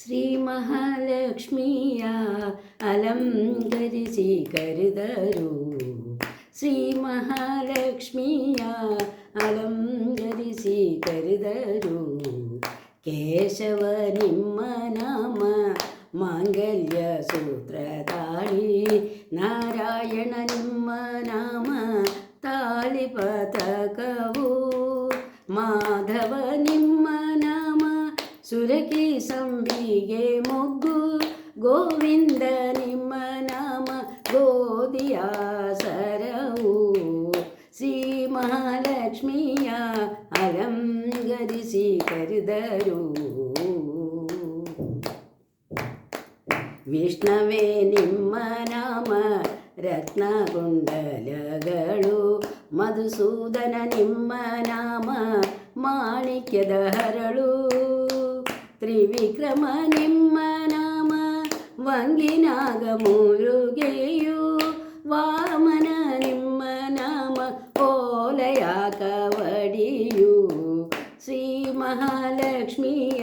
ಶ್ರೀ ಮಹಾಲಕ್ಷ್ಮಿಯ ಅಲಂಕರಿಸಿ ಕರೆದರು. ಶ್ರೀ ಮಹಾಲಕ್ಷ್ಮಿಯ ಅಲಂಕರಿಸಿ ಕರೆದರು. ಕೇಶವ ನಿಮ್ಮ ನಾಮ ಮಾಂಗಲ್ಯ ಸೂತ್ರಧಾರಿ, ನಾರಾಯಣ ನಿಮ್ಮ ನಾಮ ತಾಳಿ ಪತಕವು, ಮಾಧವ ನಿಮ್ಮ ನಾಮ ಸುರಕಿ ಸಂಬಿಗೆ ಮೊಗ್ಗು, ಗೋವಿಂದ ನಿಮ್ಮ ನಾಮ ಗೋಧಿಯ ಸರವು. ಶ್ರೀ ಮಹಾಲಕ್ಷ್ಮಿಯ ಅಲಂಕರಿಸಿ ಕರೆದರು. ವಿಷ್ಣುವೇ ನಿಮ್ಮ ನಾಮ ರತ್ನಕುಂಡಲಗಳು, ಮಧುಸೂದನ ನಿಮ್ಮ ನಾಮ ಮಾಣಿಕ್ಯದ ಹರಳು, ತ್ರಿವಿಕ್ರಮ ನಿಮ್ಮ ನಾಮ ವಂಗಿನಾಗ ಮುರುಗೆಯು, ವಾಮನ ನಿಮ್ಮ ನಾಮ ಓಲಯ ಕವಡಿಯು. ಶ್ರೀ ಮಹಾಲಕ್ಷ್ಮಿಯ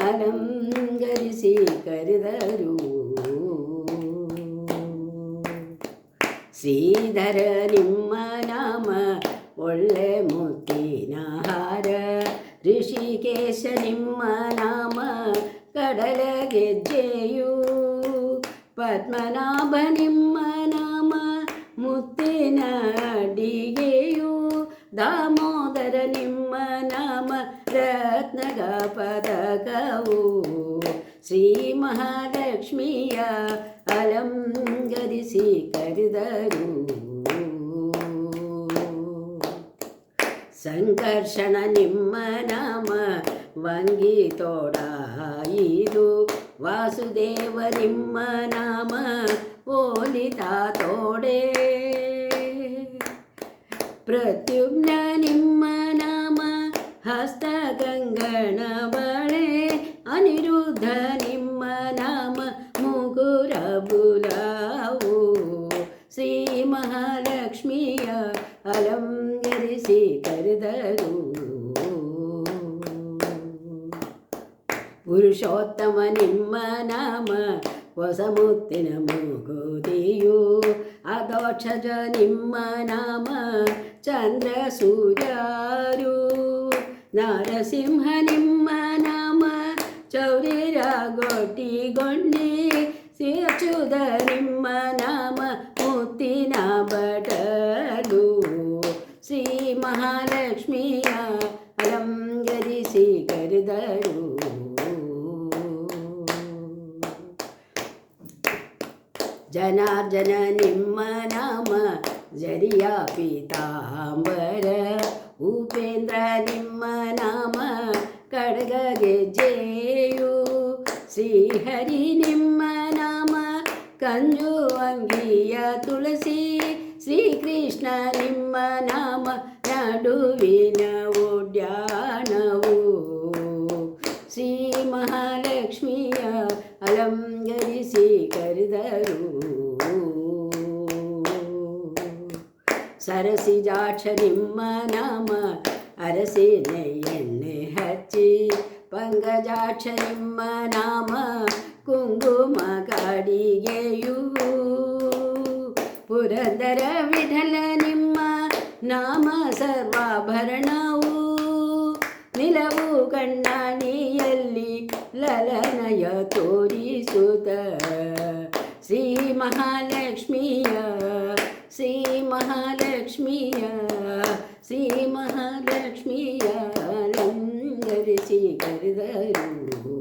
ಅಲಂಕರಿಸಿ ಕರೆದರು. ಶ್ರೀಧರ ನಿಮ್ಮ ನಾಮ ಒಳ್ಳೆ ಮುತ್ತಿನ ಹಾರ, ಋಷಿಕೇಶ ನಿಮ್ಮ ನಾಮ ಕಡಲ ಗೆಜ್ಜೆಯು, ಪದ್ಮನಾಭ ನಿಮ್ಮ ನಾಮ ಮುತ್ತಿನ ಅಡಿಗೆಯು, ದಾಮೋದರ ನಿಮ್ಮ ನಾಮ ರತ್ನಗ ಪದಕವು. ಶ್ರೀ ಮಹಾಲಕ್ಷ್ಮಿಯ ಅಲಂಕರಿಸಿ ಕರೆದರು. ಸಂಕರ್ಷಣ ನಿಮ್ಮ ನಾಮ ವಂಗಿ ತೋಡಾಯಿದು, ವಾಸುದೇವ ನಿಮ್ಮ ನಾಮ ಓಲಿತ ತೋಡೆ, ಪ್ರತ್ಯುಮ್ನ ನಿಮ್ಮ ನಾಮ ಹಸ್ತ ಗಂಗಣ ಬಳೆ, ಅನಿರುದ್ಧ ನಿಮ್ಮ ನಾಮ ಮುಗುರ ಬುಲಾವು. ಶ್ರೀ ಮಹಾಲಕ್ಷ್ಮಿಯ ಅಲಂಕರಿಸಿ ಕರೆದರು. ಪುರುಷೋತ್ತಮ ನಿಮ್ಮ ನಾಮ ಹೊಸ ಮುತ್ತಿನ ಮೂಗುತಿಯು, ಅದೋಕ್ಷಜ ನಿಮ್ಮ ನಾಮ ಚಂದ್ರ ಸೂರ್ಯರು, ನರಸಿಂಹ ನಿಮ್ಮ ನಾಮ ಚೌರಿರ ಗೊಟ್ಟಿಗೊಂಡಿ, ಅಚ್ಯುತ ನಿಮ್ಮ ನಾಮ ಮುತ್ತಿನ ಬಟಲು. ಶ್ರೀ ಮಹಾಲಕ್ಷ್ಮಿಯ ಅಲಂಕರಿಸಿ ಕರೆದರು. ಜನಾರ್ದನ ನಿಮ್ಮ ನಾಮ ಜರಿಯ ಪೀತಾಂಬರ, ಉಪೇಂದ್ರ ನಿಮ್ಮ ನಾಮ ಕಡಗ ಗೆಜ್ಜೆಯು, ಶ್ರೀಹರಿ ನಿಮ್ಮ ನಾಮ ಕಂಜು ಅಂಗಿಯ ತುಳಸಿ, ಶ್ರೀಕೃಷ್ಣ ನಿಮ್ಮ ನಾಮ ನಡುವಿನ ಉಡ್ಯಾಣವು. ಶ್ರೀ ಮಹಾಲಕ್ಷ್ಮಿಯ ಅಲಂಕರಿಸಿ ಕರೆದರು. ಸರಸಿಜಾಕ್ಷ ನಿಮ್ಮ ನಾಮ ಅರಸಿನ ಎಣ್ಣೆ ಹಚ್ಚಿ, ಪಂಕಜಾಕ್ಷ ನಿಮ್ಮ ನಾಮ ಕುಂಕುಮ ಕಾಡಿಗೆಯು, ಪುರಂದರ ವಿಠಲ ನಿಮ್ಮ ನಾಮ ಸರ್ವಾಭರಣವು, ನಿಲವು ಕಣ್ಣಾಣಿಯಲ್ಲಿ ಲಲನಯ ತೋರಿಸುತ್ತ. ಶ್ರೀ ಮಹಾಲಕ್ಷ್ಮಿಯ ಶ್ರೀ ಮಹಾಲಕ್ಷ್ಮಿಯ ಶ್ರೀ ಮಹಾಲಕ್ಷ್ಮಿಯ ಅಲಂಕರಿಸಿ ಕರೆದರು.